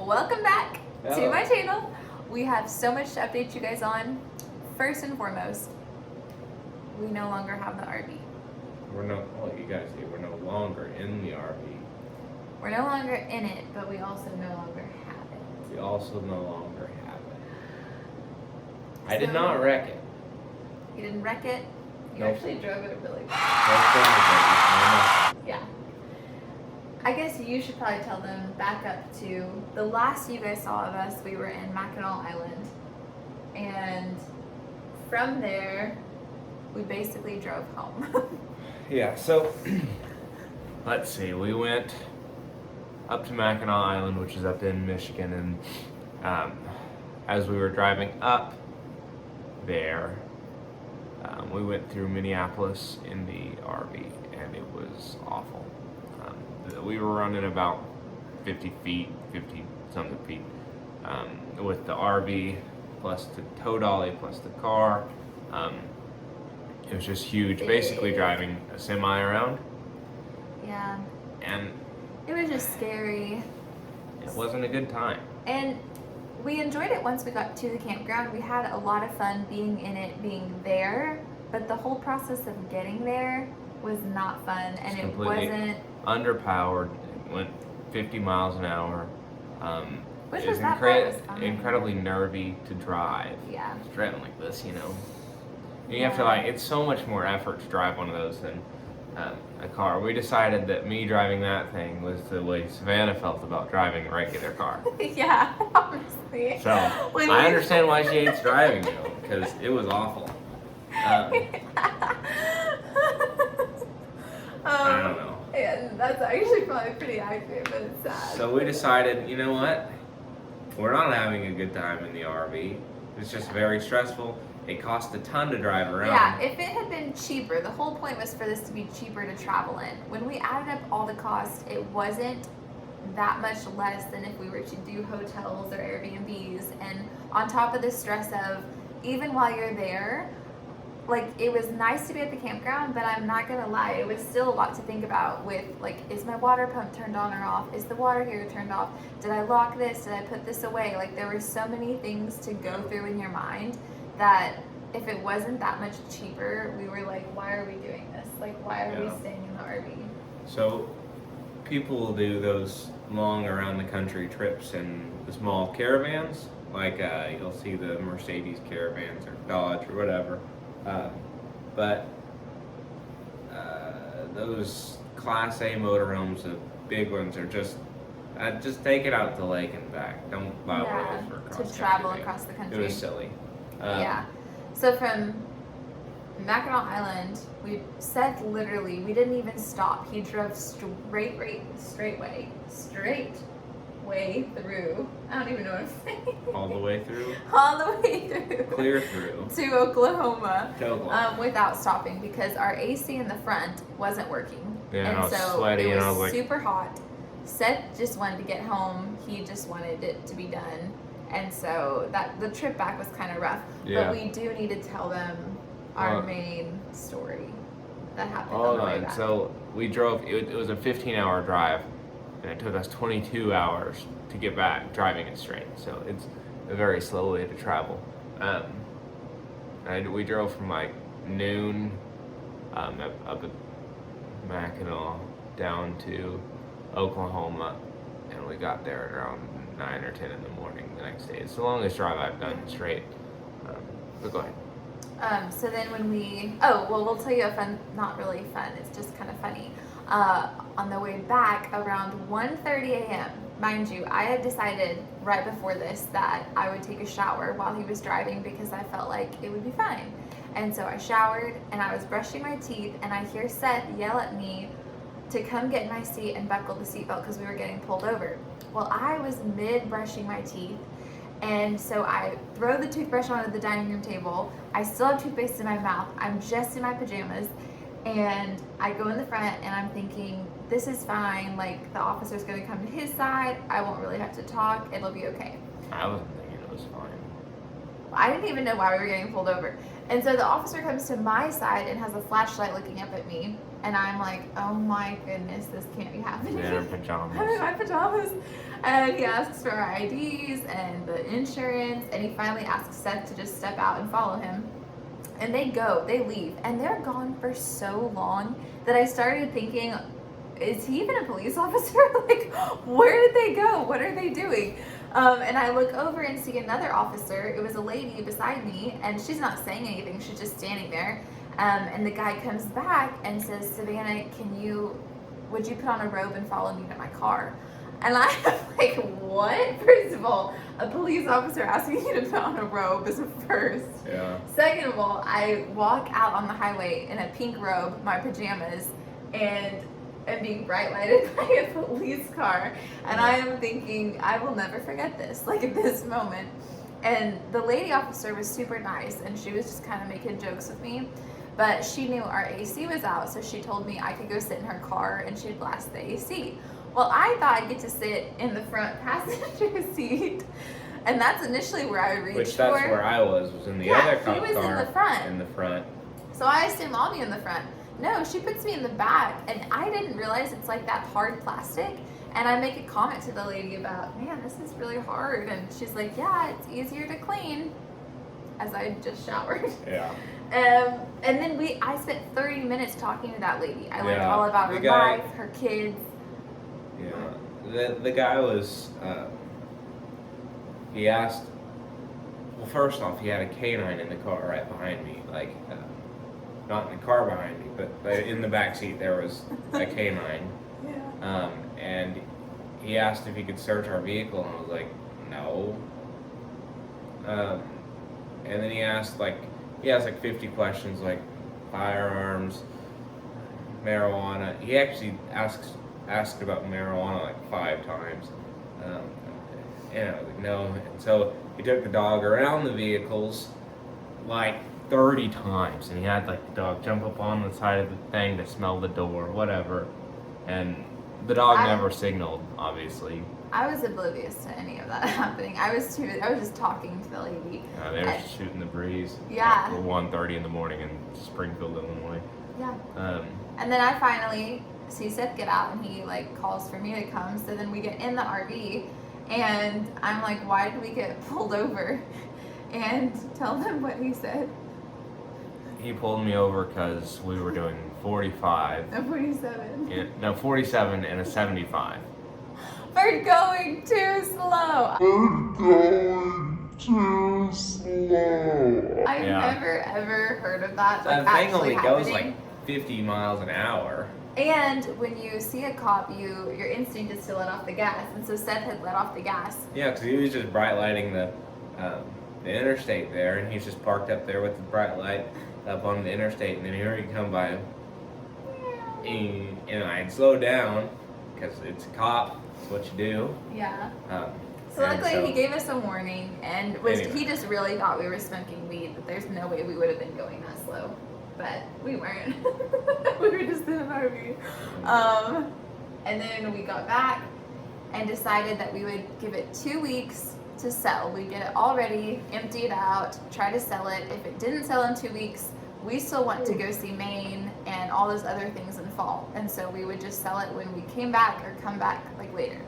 Welcome back to Hello. my channel. We have so much to update you guys on. First and foremost, we no longer have the RV. You gotta say, we're no longer in the RV. We're no longer in it, but we also no longer have it. We also no longer have it. I did So- not wreck it. You didn't wreck it. You Nope. actually drove it really well. That's Yeah. I guess you should probably tell them back up to the last you guys saw of us, we were in Mackinac Island. And from there, we basically drove home. Yeah, so let's see. We went up to Mackinac Island, which is up in Michigan, and as we were driving up there, we went through Minneapolis in the RV, and it was awful. We were running about 50 something feet with the RV plus the tow dolly plus the car. It was just huge, basically driving a semi around, Yeah. and It was just scary. it wasn't a good time. And we enjoyed it once we got to the campground. We had a lot of fun being in it, being there, but the whole process of getting there was not fun, and It's it completely wasn't. underpowered. It went 50 miles an hour. Which it was was that part was fine. incredibly nervy to drive. Yeah. It's driving like this, you know. You have to it's so much more effort to drive one of those than a car. We decided that me driving that thing was the way Savannah felt about driving a regular car. Yeah, honestly. So I understand why she hates driving though, because it was awful. I don't know. Yeah, that's actually probably pretty accurate, but it's sad. So we decided, you know what? We're not having a good time in the RV. It's just very stressful. It cost a ton to drive around. Yeah, if it had been cheaper, the whole point was for this to be cheaper to travel in. When we added up all the costs, it wasn't that much less than if we were to do hotels or Airbnbs. And on top of the stress of, even while you're there, like, it was nice to be at the campground, but I'm not gonna lie, it was still a lot to think about with, like, is my water pump turned on or off? Is the water heater turned off? Did I lock this? Did I put this away? Like, there were so many things to go through in your mind that if it wasn't that much cheaper, we were like, why are we doing this? Like, why are we Yeah. staying in the RV? So people will do those long around the country trips in the small caravans. Like you'll see the Mercedes caravans or Dodge or whatever. But those Class A motorhomes, the big ones, are just take it out to the lake and back. Don't buy one of those for To cross travel country. across the country. It was silly. Yeah. So from Mackinac Island, Seth literally, we didn't even stop. He drove straight way through. I don't even know what I'm saying. All the way through. All the way through. Clear through. To Oklahoma. To Oklahoma. Without stopping because our AC in the front wasn't working. Yeah, and I was so sweaty it and was I was like, super hot. Seth just wanted to get home. He just wanted it to be done. And so the trip back was kind of rough. Yeah. But we do need to tell them our main story that happened on the way back. So we drove, it was a 15-hour drive, and it took us 22 hours to get back driving it straight. So it's a very slow way to travel. We drove from like noon up at Mackinac down to Oklahoma, and we got there at around 9 or 10 in the morning the next day. It's the longest drive I've done straight. But go ahead. So then when we'll tell you a fun, not really fun, it's just kind of funny. On the way back around 1:30 a.m., mind you, I had decided right before this that I would take a shower while he was driving because I felt like it would be fine. And so I showered and I was brushing my teeth and I hear Seth yell at me to come get in my seat and buckle the seatbelt because we were getting pulled over. Well, I was mid brushing my teeth, and so I throw the toothbrush onto the dining room table. I still have toothpaste in my mouth. I'm just in my pajamas, and I go in the front and I'm thinking, this is fine. Like, the officer's gonna come to his side. I won't really have to talk. It'll be okay. I wasn't thinking it was fine. I didn't even know why we were getting pulled over. And so the officer comes to my side and has a flashlight looking up at me. And I'm like, oh my goodness, this can't be happening. In her pajamas. I'm in my pajamas. And he asks for our IDs and the insurance. And he finally asks Seth to just step out and follow him. And they leave. And they're gone for so long that I started thinking, is he even a police officer? Like, where did they go? What are they doing? And I look over and see another officer. It was a lady beside me, and she's not saying anything. She's just standing there. And the guy comes back and says, Savannah, would you put on a robe and follow me to my car? And I'm like, what? First of all, a police officer asking you to put on a robe is a first. Yeah. Second of all, I walk out on the highway in a pink robe, my pajamas, and being bright lighted by a police car. And I am thinking, I will never forget this, like at this moment. And the lady officer was super nice, and she was just kind of making jokes with me. But she knew our AC was out, so she told me I could go sit in her car and she'd blast the AC. Well, I thought I'd get to sit in the front passenger seat, and that's initially where I reached Which that's for. where I was in the other cop he was car. in the front. In the front. So I assumed I'll be in the front. No, she puts me in the back, and I didn't realize it's like that hard plastic. And I make a comment to the lady about, man, this is really hard. And she's like, yeah, it's easier to clean, as I just showered. Yeah. And then I spent 30 minutes talking to that lady. I learned all about her life, her kids. Yeah. The guy was, he asked, well, first off, he had a canine in the car right behind me. Like, not in the car behind me, but in the back seat there was a canine. Yeah. And he asked if he could search our vehicle, and I was like, no. And then he asked like 50 questions, like firearms, marijuana. He actually asked about marijuana like 5 times. And I was like, no. And so he took the dog around the vehicles like 30 times, and he had like the dog jump up on the side of the thing to smell the door, whatever. And the dog never signaled, obviously. I was oblivious to any of that happening. I was just talking to the lady. They were just shooting the breeze. Yeah. At 1:30 in the morning in Springfield, Illinois. Yeah. And then I finally see Seth get out, and he like calls for me to come. So then we get in the RV, and I'm like, why did we get pulled over? And tell them what he said. He pulled me over because we were doing 45. No, 47. 47 and a 75. We're going too slow. I've never ever heard of that. Like, that thing only happening. goes like 50 miles an hour. And when you see a cop, your instinct is to let off the gas. And so Seth had let off the gas. Yeah, because he was just bright lighting the interstate there, and he's just parked up there with the bright light up on the interstate, and then here he come by, and I had slowed down because it's a cop. It's what you do. Yeah. So luckily he gave us a warning, and he just really thought we were smoking weed. That there's no way we would have been going that slow, but we weren't. We were just in an RV. And then we got back and decided that we would give it 2 weeks to sell. We'd get it all ready, empty it out, try to sell it. If it didn't sell in 2 weeks, we still want to go see Maine and all those other things in fall. And so we would just sell it when we came back or come back like later.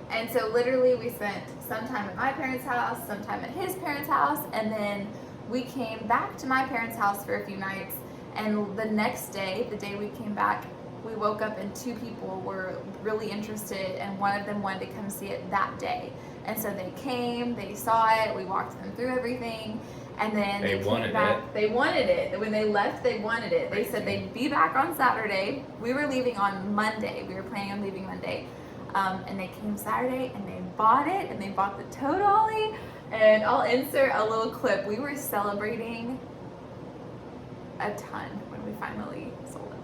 And so literally we spent some time at my parents' house, some time at his parents' house, and then we came back to my parents' house for a few nights. And the next day, the day we came back, we woke up and 2 people were really interested, and one of them wanted to come see it that day. And so they came, they saw it, we walked them through everything, and then they came back. They wanted it. When they left, they wanted it. They said they'd be back on Saturday. We were leaving on Monday. We were planning on leaving Monday. And they came Saturday, and they bought it, and they bought the tow dolly. And I'll insert a little clip. We were celebrating a ton when we finally sold it.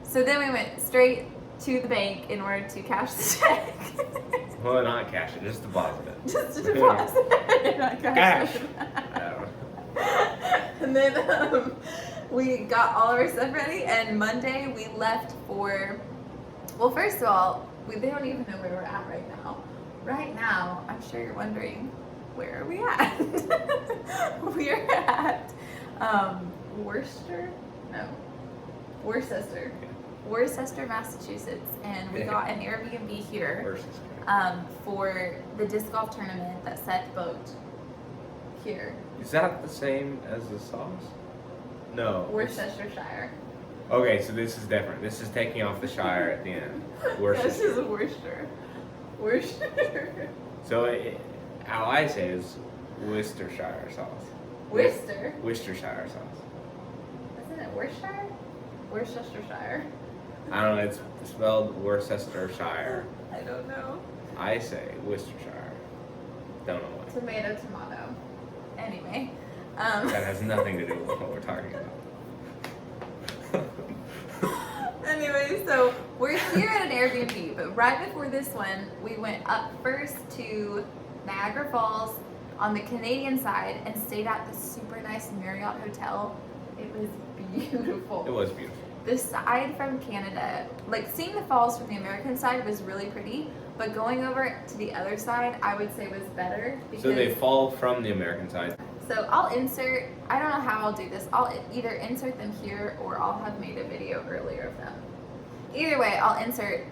So then we went straight to the bank in order to cash the check. Well, not cash it, just deposit it. Just to deposit it, not cash it. And then we got all of our stuff ready, and Monday we left for, well, first of all, they don't even know where we're at right now. Right now, I'm sure you're wondering, where are we at? We're at Worcester, Massachusetts, and we got an Airbnb here for the disc golf tournament that Seth booked here. Is that the same as the sauce? No. Worcestershire. Okay, so this is different. This is taking off the shire at the end. This is Worcester. So how I say is Worcestershire sauce. Worcester? Worcestershire sauce. Isn't it Worcestershire? Worcestershire. I don't know, it's spelled Worcestershire. I don't know. I say Worcestershire. Don't know why. Tomato. Anyway. That has nothing to do with what we're talking about. Anyway, so we're here at an Airbnb, but right before this one, we went up first to Niagara Falls on the Canadian side and stayed at this super nice Marriott hotel. It was beautiful. It was beautiful. The side from Canada, like seeing the falls from the American side was really pretty, but going over to the other side, I would say was better. So they fall from the American side. So I'll insert, I don't know how I'll do this. I'll either insert them here or I'll have made a video earlier of them. Either way, I'll insert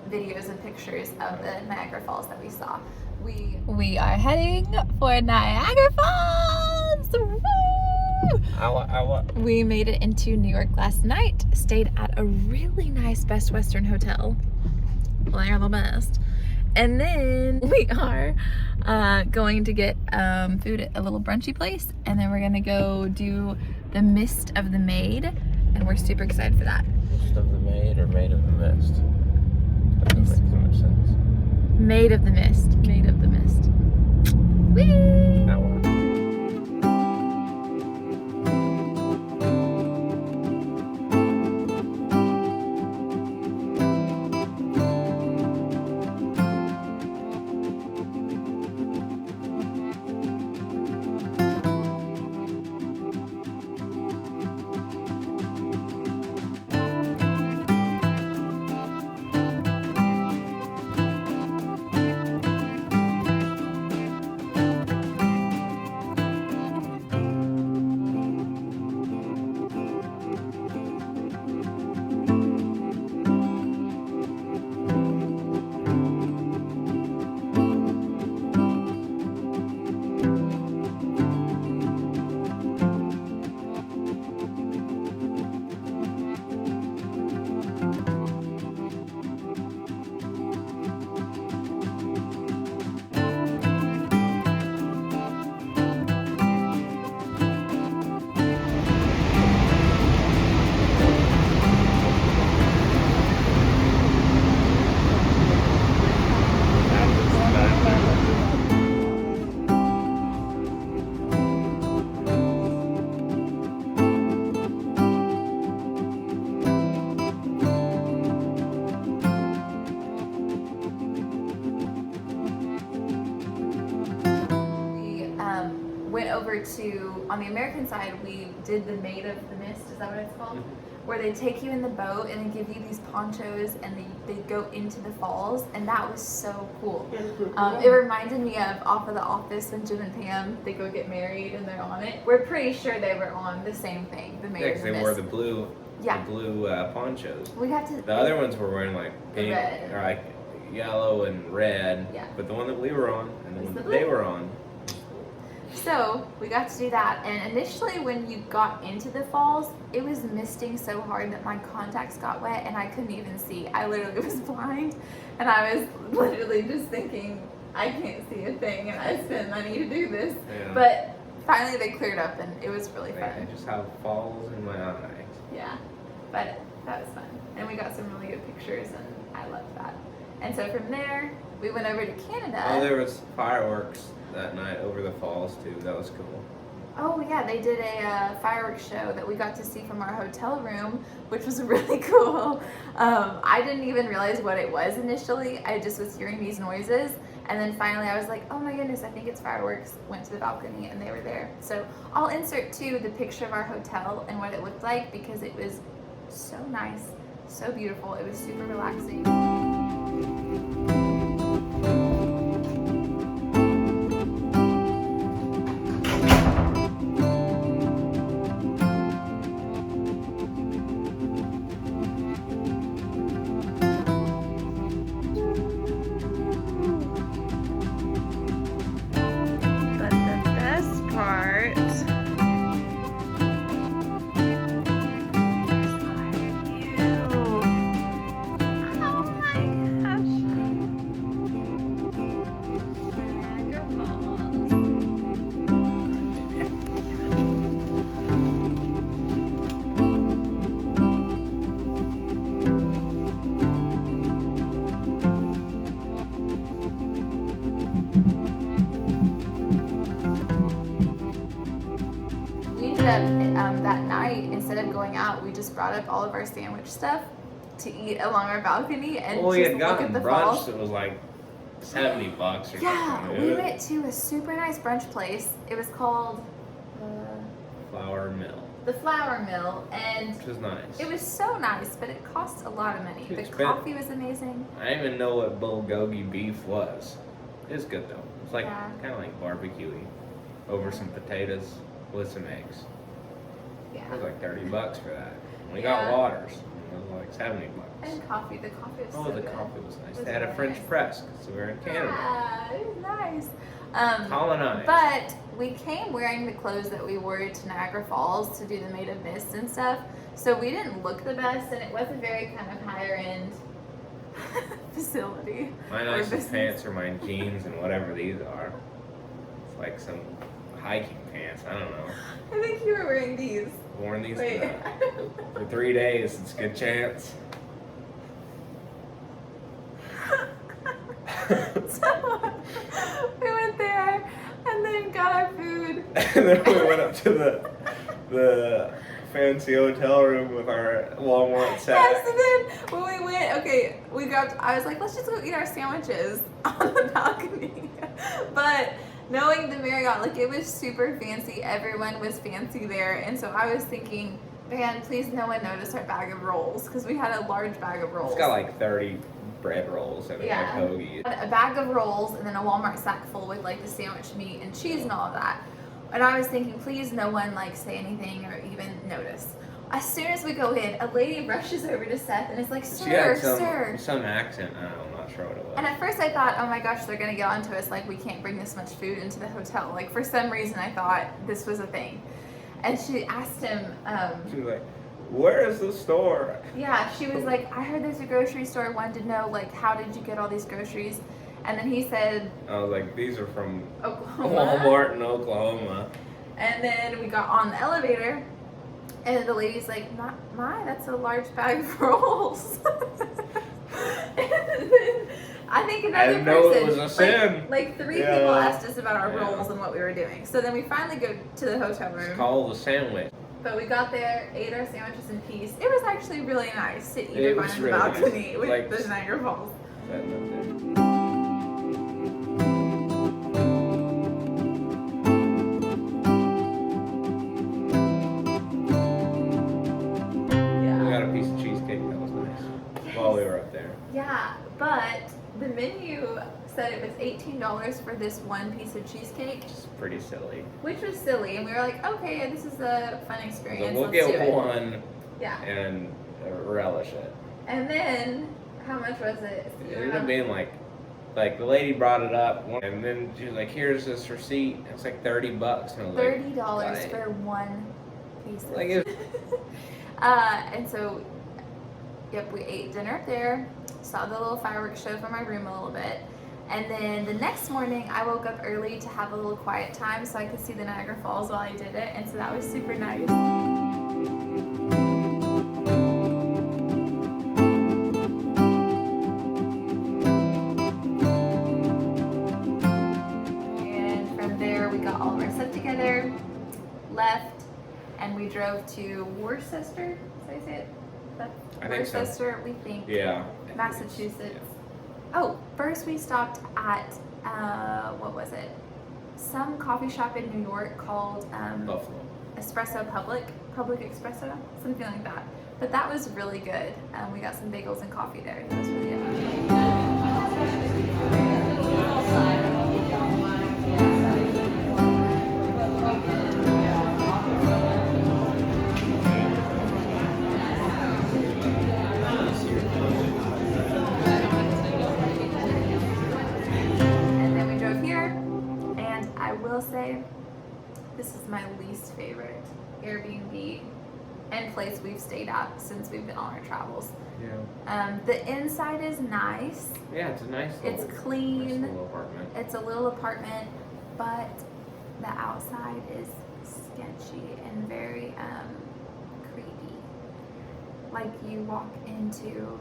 videos and pictures of the Niagara Falls that we saw. We are heading for Niagara Falls! Woo! We made it into New York last night, stayed at a really nice Best Western hotel. Well, they're the best. And then we are going to get food at a little brunchy place, and then we're gonna go do the Mist of the Maid, and we're super excited for that. Mist of the Maid or Maid of the Mist? That doesn't make so much sense. Maid of the Mist. Maid of the Mist. Whee! That one. To on the American side, we did the Maid of the Mist, is that what it's called? Where they take you in the boat and they give you these ponchos and they go into the falls, and that was so cool. It reminded me of off of The Office when Jim and Pam, they go get married and they're on it. We're pretty sure they were on the same thing, the Maid of the Mist. They wore the blue ponchos. We have to. The other ones were wearing like pink red. or like yellow and red. Yeah. But the one that we were on and the one that blue. they were on. So we got to do that, and initially when you got into the falls, it was misting so hard that my contacts got wet and I couldn't even see. I literally was blind, and I was literally just thinking, I can't see a thing, and I spent money to do this. Yeah. But finally they cleared up, and it was really fun. I just have falls in my eyes. Yeah, but that was fun, and we got some really good pictures, and I loved that. And so from there, we went over to Canada. Oh, there was fireworks that night over the falls too. That was cool. Oh yeah, they did a fireworks show that we got to see from our hotel room, which was really cool. I didn't even realize what it was initially. I just was hearing these noises, And then finally I was like, oh my goodness, I think it's fireworks. Went to the balcony and they were there. So I'll insert too the picture of our hotel and what it looked like because it was so nice, so beautiful. It was super relaxing. That night, instead of going out, we just brought up all of our sandwich stuff to eat along our balcony and Well, we just had look gotten at the brunch falls. that was like $70 or something. Yeah, we went to a super nice brunch place. It was called Flour Mill. the Flour Mill, and Which was nice. it was so nice, but it cost a lot of money. The coffee was amazing. I didn't even know what bulgogi beef was. It was good though. It's like Yeah. kind of like barbecue-y over some potatoes with some eggs. Yeah. It was like $30 for that. We Yeah. got waters. It was like $70. And coffee. The coffee was Oh, so the good. coffee was nice. It was They had a really French nice. press because we were in Canada. Yeah, it was nice. Colonized. But we came wearing the clothes that we wore to Niagara Falls to do the Made of Mist and stuff. So we didn't look the best, and it was a very kind of higher end facility. My or nicest business. pants are my jeans and whatever these are. It's like some hiking pants. I don't know. I think you were wearing these. Worn these Wait. for 3 days. It's a good chance. So we went there and then got our food. And then we went up to the fancy hotel room with our Walmart sack. Yes, and then when we went, okay, we grabbed, I was like, let's just go eat our sandwiches on the balcony. But knowing the Marriott, like it was super fancy. Everyone was fancy there. And so I was thinking, man, please no one notice our bag of rolls because we had a large bag of rolls. It's got like 30 bread rolls and Yeah. a hoagie. A bag of rolls and then a Walmart sack full with like the sandwich meat and cheese and all of that. And I was thinking, please no one like say anything or even notice. As soon as we go in, a lady rushes over to Seth and is like, She had sir. some accent. I don't know, I'm not sure what it was. And at first I thought, oh my gosh, they're gonna get onto us like we can't bring this much food into the hotel. Like for some reason I thought this was a thing. And she asked him, She was like, where is the store? yeah, she was like, I heard there's a grocery store, wanted to know like how did you get all these groceries? And then he said, I was like, these are from Oklahoma. Walmart in Oklahoma. And then we got on the elevator, and the lady's like, that's a large bag of rolls. And then I think another I didn't know person, it was a sin. like 3 Yeah. people asked us about our Yeah. rolls and what we were doing. So then we finally go to the hotel It's room. called a sandwich. But we got there, ate our sandwiches in peace. It was actually really nice to eat It it was on the really nice. balcony with Like- the Niagara Falls. We got a piece of cheesecake that was nice while we were up there. Yeah, but the menu said it was $18 for this one piece of cheesecake, It's pretty silly. which was silly. And we were like, okay, this is a fun So experience. we'll Let's get do it. one Yeah. and relish it. And then, how much was it? It ended up being like the lady brought it up, and then she was like, "Here's this receipt." It's like $30, and I was like, $30 like- for one piece of Like it- and so, yep, we ate dinner up there, saw the little fireworks show from my room a little bit, and then the next morning I woke up early to have a little quiet time so I could see the Niagara Falls while I did it, and so that was super nice. And from there we got all of our stuff together, left, and we drove to Worcester. Did I say it? I think so. Worcester, we think. Yeah. Massachusetts. Oh, first we stopped at what was it? Some coffee shop in New York called Buffalo. Espresso Public Espresso, something like that. But that was really good. We got some bagels and coffee there. It was really good. And then we drove here, and I will say, this is my least favorite Airbnb and place we've stayed at since we've been on our travels. Yeah. The inside is nice. Yeah, it's a nice little, It's clean. nice little apartment. It's a little apartment, but the outside is sketchy and very creepy. Like you walk into,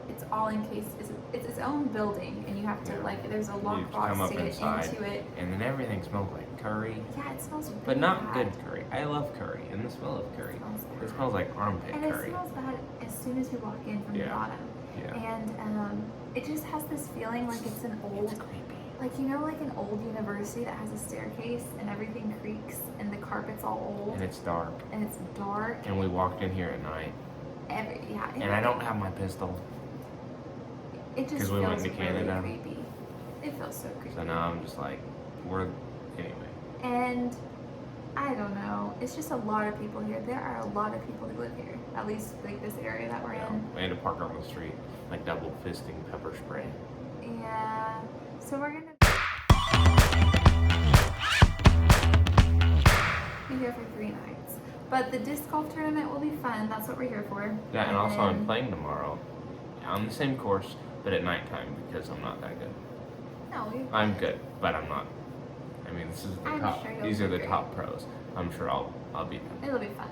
it's all encased. It's its own building, and you have to there's a You lockbox come up to get inside, into it. and then everything smells like curry. Yeah, it smells really But not bad. good curry. I love curry, and the smell of curry. It It smells like armpit And curry. it smells bad as soon as you walk in from the Yeah. bottom. Yeah. And it just has this feeling like it's an old, It's creepy. like like an old university that has a staircase and everything creaks and the carpet's all old And it's dark. and it's dark. And we walked in here at night. And I don't have my pistol. It just 'cause feels we went to really Canada. creepy. It feels so creepy. So now I'm just like, anyway. And I don't know. It's just a lot of people here. There are a lot of people who live here. At least like this area that we're in. We had to park on the street, like double fisting pepper spray. Yeah. So we're gonna be here for 3 nights. But the disc golf tournament will be fun. That's what we're here for. Yeah, and also I'm then- playing tomorrow on the same course, but at nighttime because I'm not that good. No, I'm good, but I'm not. I mean, this is the I'm top. sure you'll These do are the great. top pros. I'm sure I'll beat them. it'll be fun.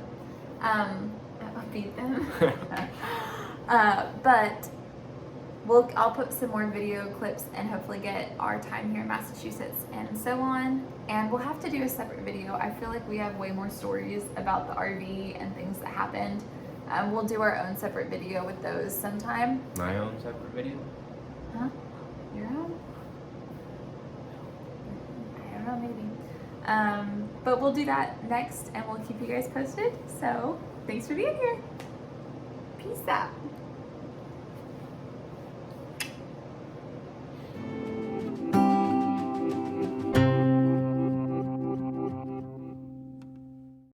I'll beat them. But I'll put some more video clips and hopefully get our time here in Massachusetts and so on. And we'll have to do a separate video. I feel like we have way more stories about the RV and things that happened. We'll do our own separate video with those sometime. My own separate video. Huh? Your own? I don't know, maybe. But we'll do that next and we'll keep you guys posted. So thanks for being here. Peace out.